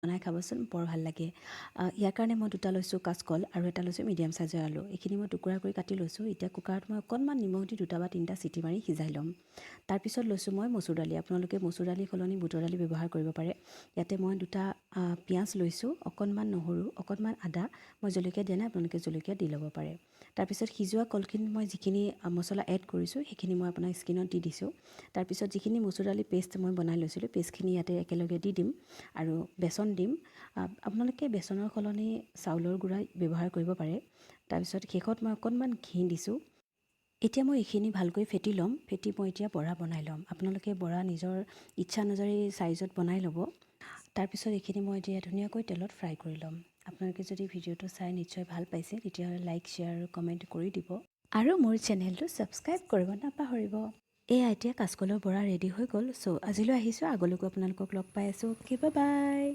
বনাই খাবচোন বৰ ভাল লাগে। ইয়াৰ কাৰণে মই দুটা লৈছোঁ কাঁচকল আৰু এটা লৈছোঁ মিডিয়াম চাইজৰ আলু। এইখিনি মই টুকুৰা কৰি কাটি লৈছোঁ। এতিয়া কুকাৰত মই অকণমান নিমখ দি 2 বা 3টা চিটি মাৰি সিজাই ল'ম। তাৰপিছত লৈছোঁ মই মচুৰ দালি। আপোনালোকে মচুৰ দালি সলনি বুটৰ দালি ব্যৱহাৰ কৰিব পাৰে। ইয়াতে মই 2টা পিঁয়াজ লৈছোঁ, অকণমান নহৰু, অকণমান আদা। মই জলকীয়া দিয়া নাই, আপোনালোকে জলকীয়া দি ল'ব পাৰে। তাৰপিছত সিজোৱা কলখিনিত মই যিখিনি মছলা এড কৰিছোঁ সেইখিনি মই আপোনাক স্ক্ৰীণত দি দিছোঁ। তাৰপিছত যিখিনি মচুৰ দালি পেষ্ট মই বনাই লৈছিলোঁ, পেষ্টখিনি ইয়াতে একেলগে দি দিম আৰু বেচন দিম। আপোনালোকে বেচনৰ সলনি চাউলৰ গুড়া ব্যৱহাৰ কৰিব পাৰে। তাৰপিছত শেষত মই অকণমান ঘি দিছোঁ। এতিয়া মই এইখিনি ভালকৈ ফেটি ল'ম। ফেটি মই এতিয়া বৰা বনাই ল'ম। আপোনালোকে বৰা নিজৰ ইচ্ছা অনুযায়ী চাইজত বনাই ল'ব। তাৰপিছত এইখিনি মই এতিয়া ধুনীয়াকৈ তেলত ফ্ৰাই কৰি ল'ম। আপোনালোকে যদি ভিডিঅ'টো চাই নিশ্চয় ভাল পাইছে, তেতিয়াহ'লে লাইক, শ্বেয়াৰ আৰু কমেণ্ট কৰি দিব। আৰু মোৰ চেনেলটো ছাবস্ক্ৰাইব কৰিব নাপাহৰিব। এয়া এতিয়া কাঁচকলৰ বৰা ৰেডি হৈ গ'ল। চ' আজিলৈ আহিছোঁ, আগলৈকো আপোনালোকক লগ পাই আছোঁ। Okay, bye bye.